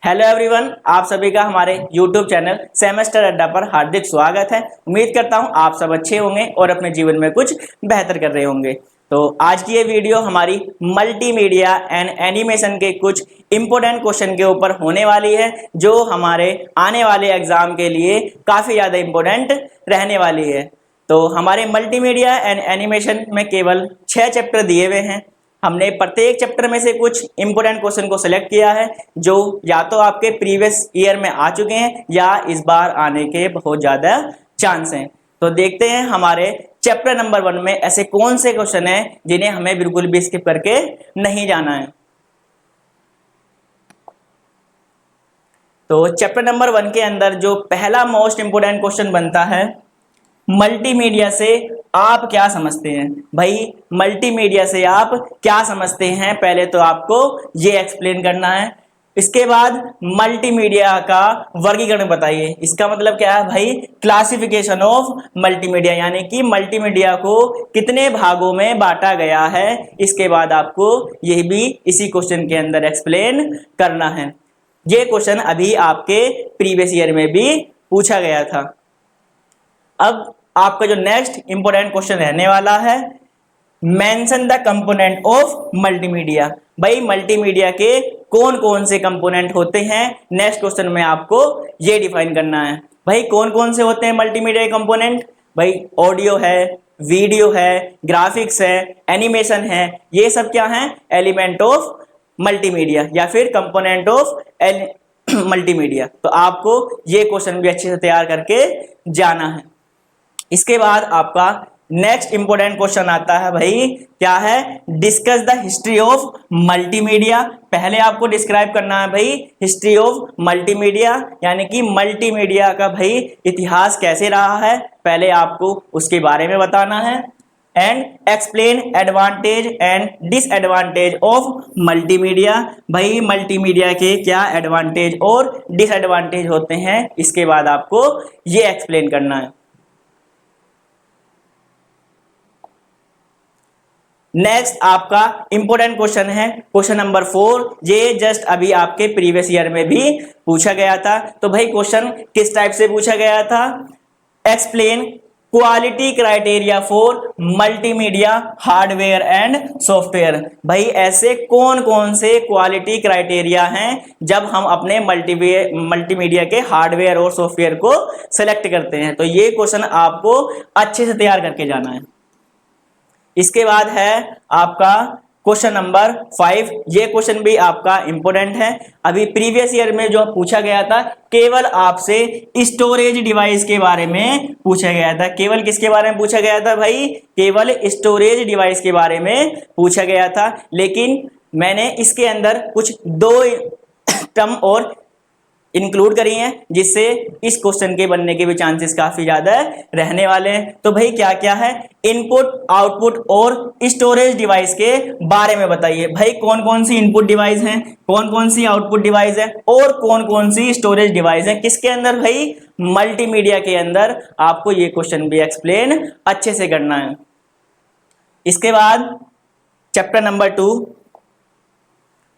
Hello everyone, आप सभी का हमारे YouTube चैनल सेमेस्टर अड्डा पर हार्दिक स्वागत है। उम्मीद करता हूं आप सब अच्छे होंगे और अपने जीवन में कुछ बेहतर कर रहे होंगे। तो आज की ये वीडियो हमारी मल्टीमीडिया एंड एनिमेशन के कुछ इम्पोर्टेंट क्वेश्चन के ऊपर होने वाली है, जो हमारे आने वाले एग्जाम के लिए काफ़ी ज़्यादा इम्पोर्टेंट रहने वाली है। तो हमारे मल्टीमीडिया एंड एनिमेशन में केवल 6 चैप्टर दिए हुए हैं। हमने प्रत्येक चैप्टर में से कुछ इंपॉर्टेंट क्वेश्चन को सिलेक्ट किया है, जो या तो आपके प्रीवियस ईयर में आ चुके हैं या इस बार आने के बहुत ज़्यादा चांस हैं। तो देखते हैं हमारे चैप्टर नंबर 1 में ऐसे कौन से क्वेश्चन हैं जिन्हें हमें बिल्कुल भी स्किप करके नहीं जाना है। तो चैप्टर नंबर 1 के अंदर जो पहला मोस्ट इंपोर्टेंट क्वेश्चन बनता है, मल्टीमीडिया से आप क्या समझते हैं। भाई मल्टीमीडिया से आप क्या समझते हैं, पहले तो आपको ये एक्सप्लेन करना है। इसके बाद मल्टीमीडिया का वर्गीकरण बताइए। इसका मतलब क्या है भाई, क्लासिफिकेशन ऑफ मल्टीमीडिया, यानी कि मल्टीमीडिया को कितने भागों में बांटा गया है। इसके बाद आपको ये भी इसी क्वेश्चन के अंदर एक्सप्लेन करना है। ये क्वेश्चन अभी आपके प्रीवियस ईयर में भी पूछा गया था। अब आपका जो नेक्स्ट इंपोर्टेंट क्वेश्चन रहने वाला है, mention the component of multimedia. भाई मल्टीमीडिया के कौन कौन से कंपोनेंट होते हैं, नेक्स्ट क्वेश्चन में आपको ये डिफाइन करना है। भाई कौन कौन से होते हैं मल्टीमीडिया के कंपोनेंट। भाई ऑडियो है, वीडियो है, ग्राफिक्स है, एनिमेशन है, ये सब क्या है, एलिमेंट ऑफ मल्टीमीडिया या फिर कंपोनेंट ऑफ मल्टीमीडिया। तो आपको ये क्वेश्चन भी अच्छे से तैयार करके जाना है। इसके बाद आपका नेक्स्ट इंपोर्टेंट क्वेश्चन आता है, भाई क्या है, discuss the history of multimedia. पहले आपको डिस्क्राइब करना है भाई हिस्ट्री ऑफ मल्टीमीडिया, यानी कि मल्टीमीडिया का भाई इतिहास कैसे रहा है, पहले आपको उसके बारे में बताना है। And explain advantage and disadvantage of multimedia. भाई मल्टीमीडिया के क्या एडवांटेज और डिसएडवांटेज होते हैं, इसके बाद आपको ये एक्सप्लेन करना है। नेक्स्ट आपका इंपोर्टेंट क्वेश्चन है क्वेश्चन नंबर 4। ये जस्ट अभी आपके प्रीवियस ईयर में भी पूछा गया था। तो भाई क्वेश्चन किस टाइप से पूछा गया था, explain quality criteria for multimedia hardware and software. भाई ऐसे कौन कौन से क्वालिटी क्राइटेरिया हैं जब हम अपने मल्टीमीडिया के हार्डवेयर और सॉफ्टवेयर को सेलेक्ट करते हैं। तो ये क्वेश्चन आपको अच्छे से तैयार करके जाना है। इसके बाद है आपका क्वेश्चन नंबर 5। ये क्वेश्चन भी आपका इंपोर्टेंट है। अभी प्रीवियस ईयर में जो पूछा गया था, केवल आपसे स्टोरेज डिवाइस के बारे में पूछा गया था। केवल किसके बारे में पूछा गया था भाई, केवल स्टोरेज डिवाइस के बारे में पूछा गया था। लेकिन मैंने इसके अंदर कुछ 2 टर्म और इंक्लूड करी हैं, जिससे इस क्वेश्चन के बनने के भी चांसेस काफी ज्यादा रहने वाले हैं। तो भाई क्या क्या है, इनपुट, आउटपुट और स्टोरेज डिवाइस के बारे में बताइए। भाई कौन कौन सी इनपुट डिवाइस हैं, कौन कौन सी आउटपुट डिवाइस है और कौन कौन सी स्टोरेज डिवाइस है, किसके अंदर भाई, मल्टीमीडिया के अंदर। आपको ये क्वेश्चन भी एक्सप्लेन अच्छे से करना है। इसके बाद चैप्टर नंबर 2।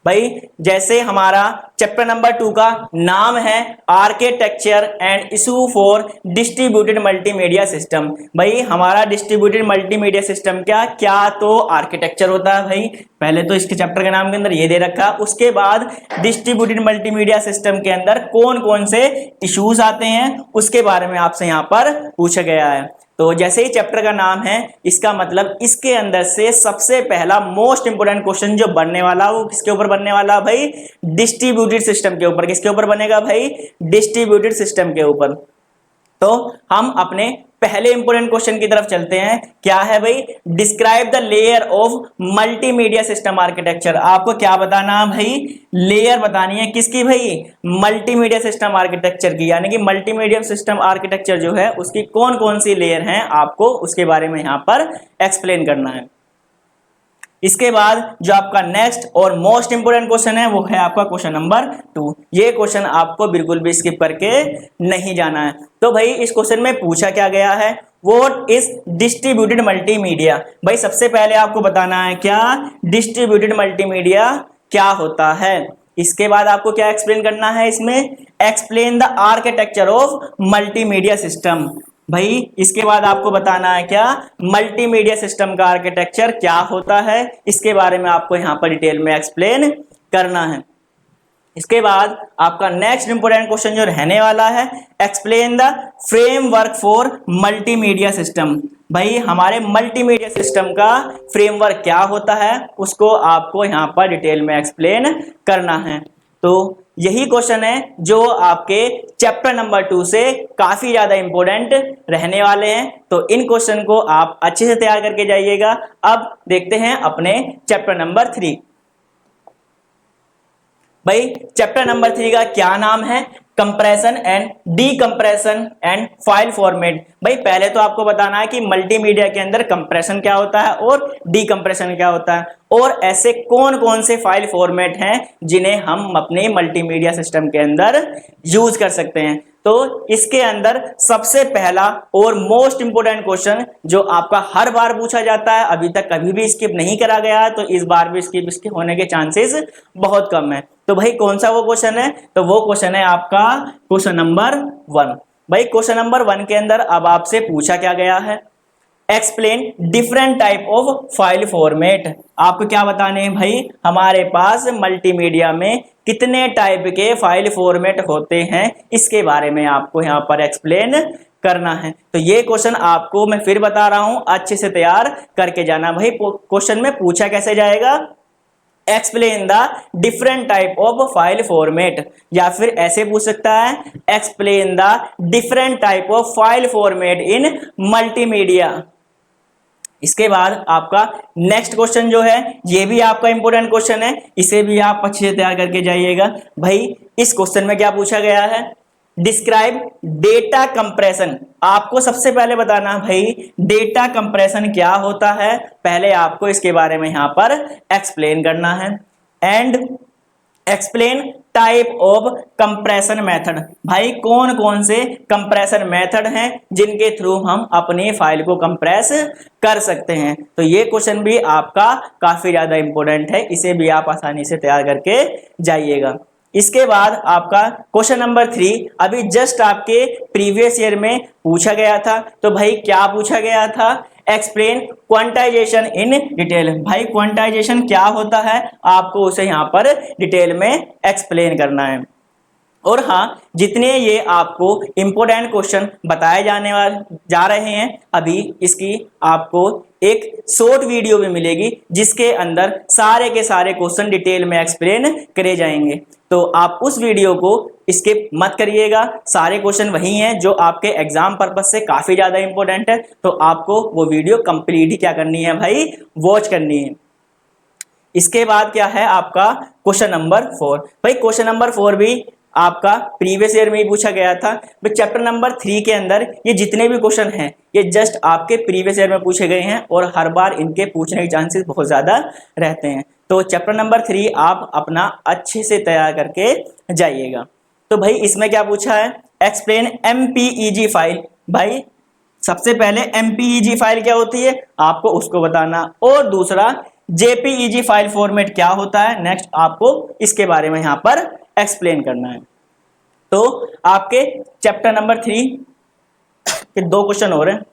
भाई जैसे हमारा चैप्टर नंबर 2 का नाम है architecture and issue for distributed multimedia system. भाई हमारा डिस्ट्रीब्यूटेड मल्टीमीडिया सिस्टम क्या तो आर्किटेक्चर होता है। भाई पहले तो इसके चैप्टर के नाम के अंदर ये दे रखा। उसके बाद डिस्ट्रीब्यूटेड मल्टीमीडिया सिस्टम के अंदर कौन कौन से इश्यूज आते हैं, उसके बारे में आपसे यहाँ पर पूछा गया है। तो जैसे ही चैप्टर का नाम है, इसका मतलब इसके अंदर से सबसे पहला मोस्ट इंपोर्टेंट क्वेश्चन जो बनने वाला वो किसके ऊपर बनने वाला भाई, डिस्ट्रीब्यूटेड सिस्टम के ऊपर। किसके ऊपर बनेगा भाई, डिस्ट्रीब्यूटेड सिस्टम के ऊपर। तो हम अपने पहले इंपोर्टेंट क्वेश्चन की तरफ चलते हैं। क्या है भाई, describe the layer of multimedia system architecture. आपको क्या बताना भाई, लेयर बतानी है किसकी भाई, मल्टीमीडिया सिस्टम आर्किटेक्चर की। यानी कि मल्टीमीडिया सिस्टम आर्किटेक्चर जो है उसकी कौन कौन सी लेयर हैं, आपको उसके बारे में यहाँ पर एक्सप्लेन करना है। इसके बाद जो आपका नेक्स्ट और मोस्ट इंपोर्टेंट क्वेश्चन है वो है आपका क्वेश्चन नंबर 2। ये क्वेश्चन आपको बिल्कुल भी स्किप करके नहीं जाना है। तो भाई इस क्वेश्चन में पूछा क्या गया है, व्हाट इज डिस्ट्रीब्यूटेड मल्टीमीडिया। भाई सबसे पहले आपको बताना है क्या डिस्ट्रीब्यूटेड मल्टीमीडिया क्या होता है। इसके बाद आपको क्या एक्सप्लेन करना है इसमें, explain the architecture of multimedia system. भाई इसके बाद आपको बताना है क्या, मल्टीमीडिया सिस्टम का आर्किटेक्चर क्या होता है, इसके बारे में आपको यहाँ पर डिटेल में एक्सप्लेन करना है। इसके बाद आपका नेक्स्ट इंपोर्टेंट क्वेश्चन जो रहने वाला है, explain the framework for multimedia system. भाई हमारे मल्टीमीडिया सिस्टम का फ्रेमवर्क क्या होता है उसको आपको यहाँ पर डिटेल में एक्सप्लेन करना है। तो यही क्वेश्चन है जो आपके चैप्टर नंबर 2 से काफी ज्यादा इंपॉर्टेंट रहने वाले हैं, तो इन क्वेश्चन को आप अच्छे से तैयार करके जाइएगा। अब देखते हैं अपने चैप्टर नंबर 3। भाई चैप्टर नंबर 3 का क्या नाम है, compression and decompression and file format. भाई पहले तो आपको बताना है कि मल्टीमीडिया के अंदर कंप्रेशन क्या होता है और डीकंप्रेशन क्या होता है, और ऐसे कौन कौन से फाइल फॉर्मेट हैं जिन्हें हम अपने मल्टीमीडिया सिस्टम के अंदर यूज कर सकते हैं। तो इसके अंदर सबसे पहला और मोस्ट इंपोर्टेंट क्वेश्चन जो आपका हर बार पूछा जाता है, अभी तक कभी भी स्किप नहीं करा गया है, तो इस बार भी स्किप होने के चांसेस बहुत कम है। तो भाई कौन सा वो क्वेश्चन है, तो वो क्वेश्चन है आपका क्वेश्चन नंबर 1। भाई क्वेश्चन नंबर 1 के अंदर अब आपसे पूछा क्या गया है, explain different type of file format. आपको क्या बताने हैं भाई, हमारे पास मल्टीमीडिया में कितने टाइप के फाइल फॉर्मेट होते हैं, इसके बारे में आपको यहाँ पर एक्सप्लेन करना है। तो ये क्वेश्चन आपको मैं फिर बता रहा हूं, अच्छे से तैयार करके जाना। भाई क्वेश्चन में पूछा कैसे जाएगा, explain the different type of file format, या फिर ऐसे पूछ सकता है, explain the different type of file format in multimedia. इसके बाद आपका नेक्स्ट क्वेश्चन जो है ये भी आपका इंपॉर्टेंट क्वेश्चन है, इसे भी आप अच्छे से तैयार करके जाइएगा। भाई इस क्वेश्चन में क्या पूछा गया है, डिस्क्राइब डेटा कंप्रेशन। आपको सबसे पहले बताना भाई डेटा कंप्रेशन क्या होता है, पहले आपको इसके बारे में यहां पर एक्सप्लेन करना है। And explain type of compression method. भाई कौन कौन से कंप्रेशन मेथड हैं जिनके थ्रू हम अपनी फाइल को कंप्रेस कर सकते हैं। तो ये क्वेश्चन भी आपका काफी ज्यादा इंपॉर्टेंट है, इसे भी आप आसानी से तैयार करके जाइएगा। इसके बाद आपका क्वेश्चन नंबर 3 अभी जस्ट आपके प्रीवियस ईयर में पूछा गया था। तो भाई क्या पूछा गया था, एक्सप्लेन क्वांटाइजेशन इन डिटेल। भाई क्वांटाइजेशन क्या होता है आपको उसे यहां पर डिटेल में एक्सप्लेन करना है। और हाँ, जितने ये आपको इंपोर्टेंट क्वेश्चन बताए जाने वाले जा रहे हैं, अभी इसकी आपको एक शॉर्ट वीडियो भी मिलेगी जिसके अंदर सारे के सारे क्वेश्चन डिटेल में एक्सप्लेन करे जाएंगे। तो आप उस वीडियो को स्किप मत करिएगा, सारे क्वेश्चन वही हैं जो आपके एग्जाम पर्पज से काफी ज्यादा इंपॉर्टेंट है। तो आपको वो वीडियो कंप्लीट ही क्या करनी है भाई, वॉच करनी है। इसके बाद क्या है आपका क्वेश्चन नंबर 4। भाई क्वेश्चन नंबर 4 भी आपका प्रीवियस ईयर में ही पूछा गया था। चैप्टर नंबर 3 के अंदर ये जितने भी क्वेश्चन हैं ये जस्ट आपके प्रीवियस ईयर में पूछे गए हैं और हर बार इनके पूछने के चांसेस बहुत ज्यादा रहते हैं। तो चैप्टर नंबर 3 आप अपना अच्छे से तैयार करके जाइएगा। तो भाई इसमें क्या पूछा है, एक्सप्लेन MPEG फाइल। भाई सबसे पहले MPEG फाइल क्या होती है आपको उसको बताना, और दूसरा JPEG फाइल फॉर्मेट क्या होता है, नेक्स्ट आपको इसके बारे में यहाँ पर एक्सप्लेन करना है। तो आपके चैप्टर नंबर 3 के 2 क्वेश्चन हो रहे हैं,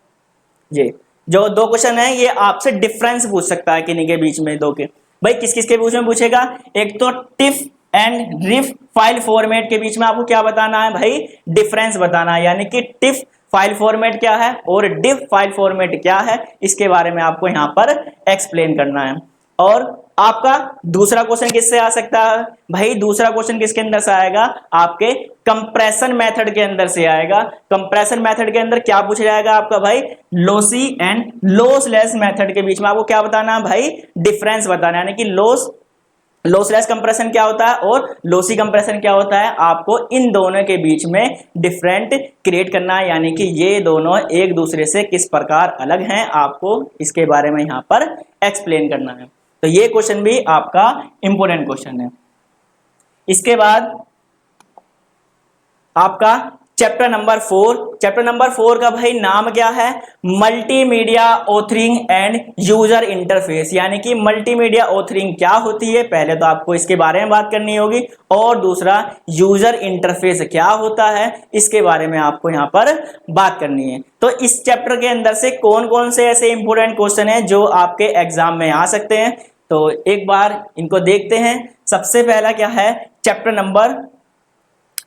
ये जो 2 क्वेश्चन है ये आपसे डिफरेंस पूछ सकता है किन्हीं के बीच में 2 के। भाई किस किस के बीच में पूछेगा, एक तो TIFF and RIFF file format के बीच में आपको क्या बताना है भाई, डिफरेंस बताना है, यानी कि टिफ फाइल फॉर्मेट क्या है और डिफ फाइल फॉर्मेट क्या है, इसके बारे में आपको यहां पर एक्सप्लेन करना है। और आपका दूसरा क्वेश्चन किससे आ सकता है भाई, दूसरा क्वेश्चन किसके अंदर से आएगा, आपके कंप्रेशन मेथड के अंदर से आएगा। कंप्रेशन मेथड के अंदर क्या पूछा जाएगा आपका भाई, लॉसी एंड लॉसलेस मेथड के बीच में आपको क्या बताना है भाई, डिफरेंस बताना है, यानी कि लॉसलेस कंप्रेशन क्या होता है और लॉसी कंप्रेशन क्या होता है, आपको इन दोनों के बीच में डिफरेंट क्रिएट करना है, यानी कि ये दोनों एक दूसरे से किस प्रकार अलग हैं, आपको इसके बारे में यहाँ पर एक्सप्लेन करना है। तो ये क्वेश्चन भी आपका इंपॉर्टेंट क्वेश्चन है। इसके बाद आपका चैप्टर नंबर 4। चैप्टर नंबर 4 का भाई नाम क्या है? Multimedia authoring and user interface. यानी कि मल्टीमीडिया ऑथरिंग क्या होती है, पहले तो आपको इसके बारे में बात करनी होगी, और दूसरा यूजर इंटरफेस क्या होता है इसके बारे में आपको यहाँ पर बात करनी है। तो इस चैप्टर के अंदर से कौन कौन से ऐसे इंपोर्टेंट क्वेश्चन हैं जो आपके एग्जाम में आ सकते हैं, तो एक बार इनको देखते हैं। सबसे पहला क्या है, चैप्टर नंबर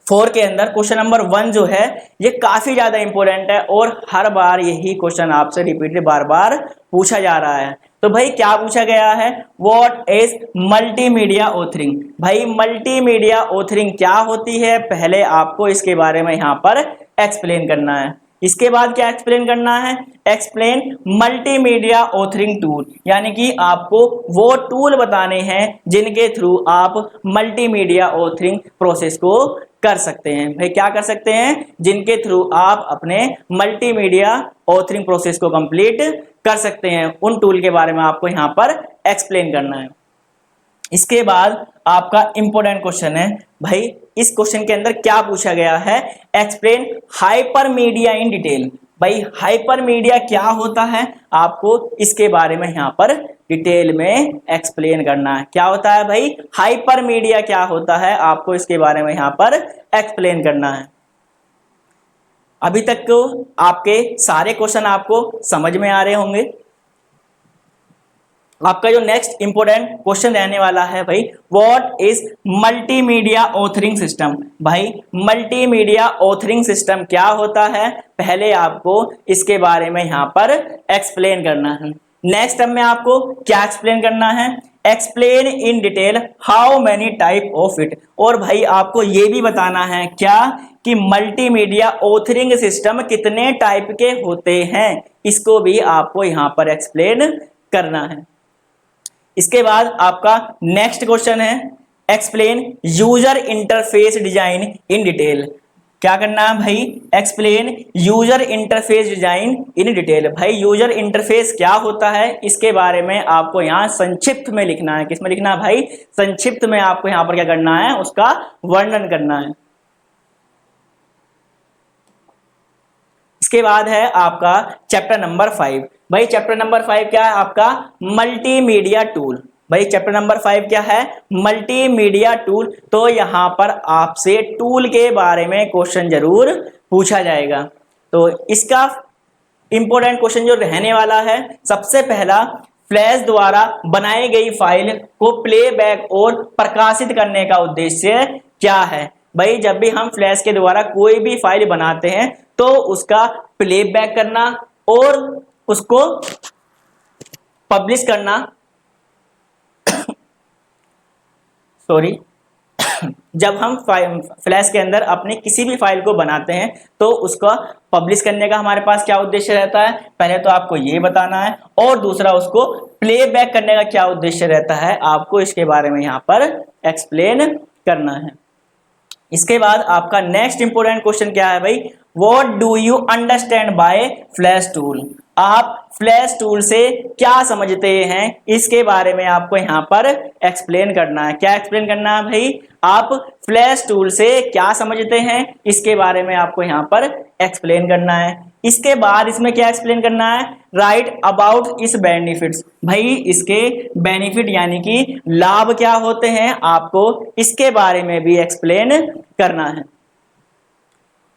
4 के अंदर क्वेश्चन नंबर 1 जो है ये काफी ज्यादा इंपॉर्टेंट है और हर बार यही क्वेश्चन आपसे रिपीटेड बार बार पूछा जा रहा है। तो भाई क्या पूछा गया है, व्हाट इज मल्टीमीडिया ऑथरिंग। भाई मल्टीमीडिया ऑथरिंग क्या होती है, पहले आपको इसके बारे में यहाँ पर एक्सप्लेन करना है। इसके बाद क्या एक्सप्लेन करना है, एक्सप्लेन मल्टीमीडिया ऑथरिंग टूल। यानी कि आपको वो टूल बताने हैं जिनके थ्रू आप मल्टीमीडिया ऑथरिंग प्रोसेस को कर सकते हैं। भाई क्या कर सकते हैं, जिनके थ्रू आप अपने मल्टीमीडिया ऑथरिंग प्रोसेस को कंप्लीट कर सकते हैं, उन टूल के बारे में आपको यहाँ पर एक्सप्लेन करना है। इसके बाद आपका इंपॉर्टेंट क्वेश्चन है, भाई इस क्वेश्चन के अंदर क्या पूछा गया है, एक्सप्लेन हाइपरमीडिया इन डिटेल। भाई हाइपरमीडिया क्या होता है, आपको इसके बारे में यहाँ पर डिटेल में एक्सप्लेन करना है। क्या होता है भाई, हाइपरमीडिया क्या होता है, आपको इसके बारे में यहाँ पर एक्सप्लेन करना है। अभी तक तो आपके सारे क्वेश्चन आपको समझ में आ रहे होंगे। आपका जो नेक्स्ट इंपोर्टेंट क्वेश्चन रहने वाला है भाई, what is multimedia authoring system. भाई मल्टीमीडिया ऑथरिंग सिस्टम क्या होता है, पहले आपको इसके बारे में यहाँ पर एक्सप्लेन करना है। नेक्स्ट स्टेप में आपको क्या एक्सप्लेन करना है, explain in detail how many type of it. और भाई आपको ये भी बताना है क्या कि मल्टीमीडिया ऑथरिंग सिस्टम कितने टाइप के होते हैं, इसको भी आपको यहाँ पर एक्सप्लेन करना है। इसके बाद आपका नेक्स्ट क्वेश्चन है, explain user interface design in detail. क्या करना है भाई, explain user interface design in detail. भाई यूजर इंटरफेस क्या होता है इसके बारे में आपको यहाँ संक्षिप्त में लिखना है। किसमें लिखना है भाई, संक्षिप्त में आपको यहाँ पर क्या करना है, उसका वर्णन करना है। इसके बाद है आपका चैप्टर नंबर 5। भाई चैप्टर नंबर 5 क्या है आपका, मल्टीमीडिया टूल। भाई चैप्टर नंबर 5 क्या है, मल्टीमीडिया टूल। तो यहां पर आपसे टूल के बारे में क्वेश्चन जरूर पूछा जाएगा। तो इसका इंपॉर्टेंट क्वेश्चन जो रहने वाला है, सबसे पहला, फ्लैश द्वारा बनाई गई फाइल को प्लेबैक और प्रकाशित करने का उद्देश्य क्या है। भाई जब भी हम फ्लैश के द्वारा कोई भी फाइल बनाते हैं तो उसका प्लेबैक करना और उसको पब्लिश करना सॉरी जब हम फ्लैश के अंदर अपनी किसी भी फाइल को बनाते हैं तो उसका पब्लिश करने का हमारे पास क्या उद्देश्य रहता है, पहले तो आपको ये बताना है, और दूसरा उसको प्लेबैक करने का क्या उद्देश्य रहता है, आपको इसके बारे में यहाँ पर एक्सप्लेन करना है। इसके बाद आपका नेक्स्ट इंपोर्टेंट क्वेश्चन क्या है भाई, what do you understand by flash tool. आप फ्लैश टूल से क्या समझते हैं, इसके बारे में आपको यहाँ पर एक्सप्लेन करना है। क्या एक्सप्लेन करना है भाई, आप फ्लैश टूल से क्या समझते हैं इसके बारे में आपको यहाँ पर एक्सप्लेन करना है। इसके बाद इसमें क्या एक्सप्लेन करना है, राइट अबाउट इस बेनिफिट्स। भाई इसके बेनिफिट यानी कि लाभ क्या होते हैं, आपको इसके बारे में भी एक्सप्लेन करना है।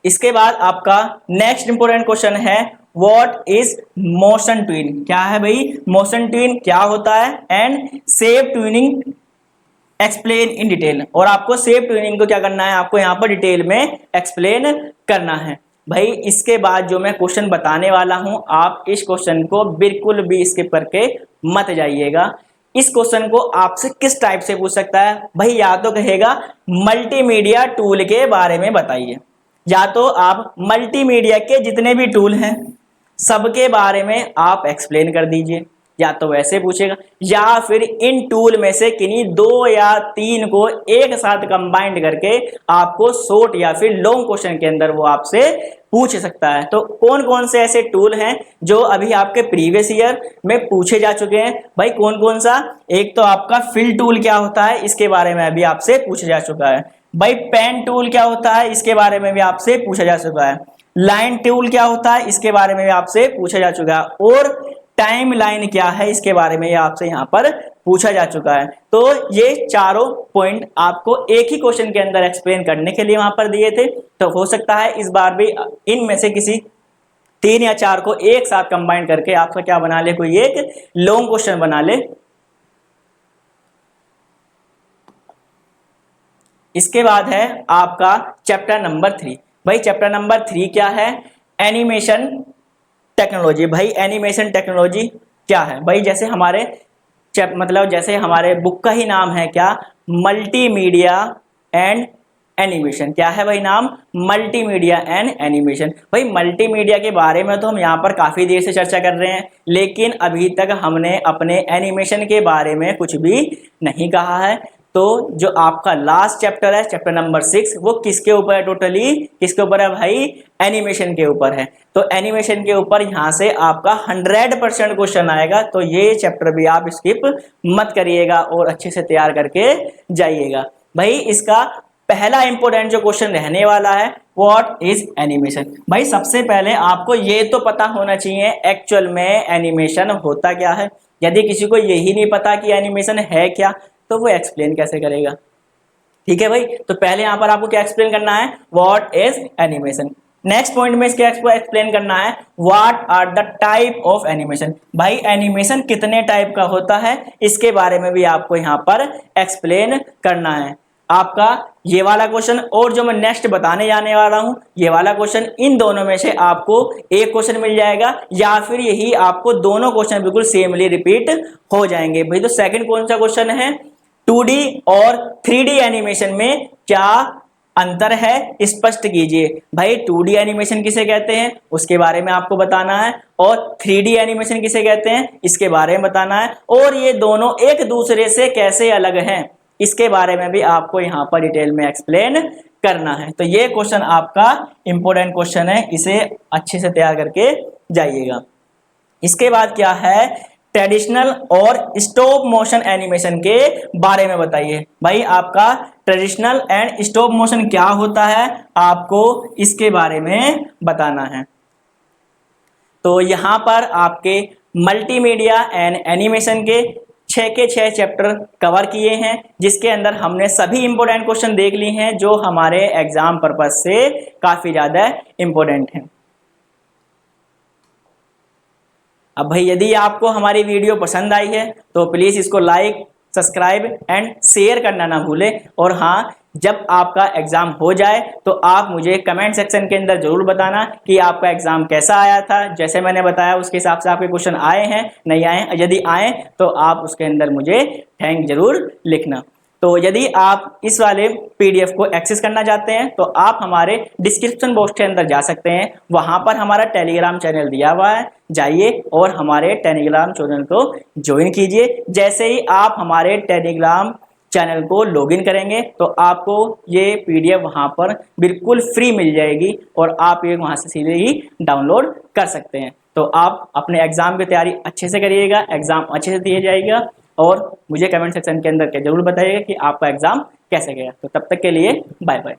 इसके बाद आपका नेक्स्ट इंपोर्टेंट क्वेश्चन है, व्हाट इज मोशन ट्यूनिंग। क्या है भाई, मोशन ट्यून क्या होता है, and shape tuning explain in detail. और आपको शेप ट्यूनिंग को क्या करना है, आपको यहाँ पर डिटेल में एक्सप्लेन करना है। भाई इसके बाद जो मैं क्वेश्चन बताने वाला हूं, आप इस क्वेश्चन को बिल्कुल भी स्किप करके मत जाइएगा। इस क्वेश्चन को आपसे किस टाइप से पूछ सकता है भाई, या तो कहेगा मल्टीमीडिया टूल के बारे में बताइए, या तो आप मल्टीमीडिया के जितने भी टूल हैं सबके बारे में आप एक्सप्लेन कर दीजिए, या तो वैसे पूछेगा या फिर इन टूल में से किन्हीं 2 या 3 को एक साथ कंबाइंड करके आपको शॉर्ट या फिर लॉन्ग क्वेश्चन के अंदर वो आपसे पूछ सकता है। तो कौन कौन से ऐसे टूल हैं जो अभी आपके प्रीवियस ईयर में पूछे जा चुके हैं भाई? कौन कौन सा? एक तो आपका फिल टूल क्या होता है, इसके बारे में अभी आपसे पूछा जा चुका है। भाई पेन टूल क्या होता है, इसके बारे में भी आपसे पूछा जा चुका है। लाइन टूल क्या होता है, इसके बारे में भी आपसे पूछा जा चुका है। और टाइम लाइन क्या है, इसके बारे में आपसे यहाँ पर पूछा जा चुका है। तो ये चारों पॉइंट आपको एक ही क्वेश्चन के अंदर एक्सप्लेन करने के लिए वहां पर दिए थे। तो हो सकता है इस बार भी इनमें से किसी 3 या 4 को एक साथ कंबाइन करके आपका क्या बना ले, कोई एक लॉन्ग क्वेश्चन बना ले। इसके बाद है आपका चैप्टर नंबर 3। भाई चैप्टर नंबर 3 क्या है? Animation technology. भाई एनिमेशन टेक्नोलॉजी क्या है? भाई जैसे हमारे जैसे हमारे बुक का ही नाम है क्या, मल्टीमीडिया एंड एनिमेशन। क्या है भाई नाम? Multimedia and animation. भाई मल्टीमीडिया के बारे में तो हम यहाँ पर काफी देर से चर्चा कर रहे हैं, लेकिन अभी तक हमने अपने एनिमेशन के बारे में कुछ भी नहीं कहा है। तो जो आपका लास्ट चैप्टर है, चैप्टर नंबर 6, वो किसके ऊपर है? टोटली किसके ऊपर है भाई? एनिमेशन के ऊपर है। तो एनिमेशन के ऊपर यहाँ से आपका 100% क्वेश्चन आएगा। तो ये चैप्टर भी आप स्किप मत करिएगा और अच्छे से तैयार करके जाइएगा। भाई इसका पहला इंपॉर्टेंट जो क्वेश्चन रहने वाला है, व्हाट इज एनिमेशन। भाई सबसे पहले आपको ये तो पता होना चाहिए एक्चुअल में एनिमेशन होता क्या है। यदि किसी को यही नहीं पता कि एनिमेशन है क्या, तो वो एक्सप्लेन कैसे करेगा? ठीक है भाई, तो पहले यहां पर आपको क्या एक्सप्लेन करना है? What is animation. Next point में इसके एक्सप्लेन करना है what are the type of animation. भाई एनिमेशन कितने टाइप का होता है, इसके बारे में भी आपको यहां पर एक्सप्लेन करना है। आपका ये वाला क्वेश्चन और जो मैं नेक्स्ट बताने जाने वाला हूं, ये वाला क्वेश्चन, इन दोनों में से आपको एक क्वेश्चन मिल जाएगा या फिर यही आपको दोनों क्वेश्चन बिल्कुल सेमली रिपीट हो जाएंगे। भाई तो सेकंड कौन सा क्वेश्चन है? 2D और 3D एनिमेशन में क्या अंतर है, स्पष्ट कीजिए। भाई 2D एनिमेशन किसे कहते हैं, उसके बारे में आपको बताना है, और 3D एनिमेशन किसे कहते हैं, इसके बारे में बताना है। और ये दोनों एक दूसरे से कैसे अलग हैं, इसके बारे में भी आपको यहाँ पर डिटेल में एक्सप्लेन करना है। तो ये क्वेश्चन आपका इंपॉर्टेंट क्वेश्चन है, इसे अच्छे से तैयार करके जाइएगा। इसके बाद क्या है? ट्रेडिशनल और स्टॉप मोशन एनिमेशन के बारे में बताइए। भाई आपका ट्रेडिशनल एंड स्टॉप मोशन क्या होता है, आपको इसके बारे में बताना है। तो यहां पर आपके मल्टीमीडिया एंड एनिमेशन के 6 के 6 चैप्टर कवर किए हैं, जिसके अंदर हमने सभी इंपॉर्टेंट क्वेश्चन देख लिए हैं जो हमारे एग्जाम पर्पज से काफी ज्यादा इंपॉर्टेंट हैं। अब भाई यदि आपको हमारी वीडियो पसंद आई है तो प्लीज़ इसको लाइक, सब्सक्राइब एंड शेयर करना ना भूलें। और हाँ, जब आपका एग्ज़ाम हो जाए तो आप मुझे कमेंट सेक्शन के अंदर ज़रूर बताना कि आपका एग्ज़ाम कैसा आया था। जैसे मैंने बताया उसके हिसाब से आपके क्वेश्चन आए हैं, नहीं आए। यदि आए तो आप उसके अंदर मुझे थैंक जरूर लिखना। तो यदि आप इस वाले PDF को एक्सेस करना चाहते हैं तो आप हमारे डिस्क्रिप्शन बॉक्स के अंदर जा सकते हैं, वहां पर हमारा टेलीग्राम चैनल दिया हुआ है, जाइए और हमारे टेलीग्राम चैनल को ज्वाइन कीजिए। जैसे ही आप हमारे टेलीग्राम चैनल को लॉगिन करेंगे तो आपको ये PDF वहां पर बिल्कुल फ्री मिल जाएगी और आप ये वहां से सीधे ही डाउनलोड कर सकते हैं। तो आप अपने एग्जाम की तैयारी अच्छे से करिएगा, एग्जाम अच्छे से दिया जाएगा, और मुझे कमेंट सेक्शन के अंदर जरूर बताइएगा कि आपका एग्जाम कैसे गया। तो तब तक के लिए बाय बाय।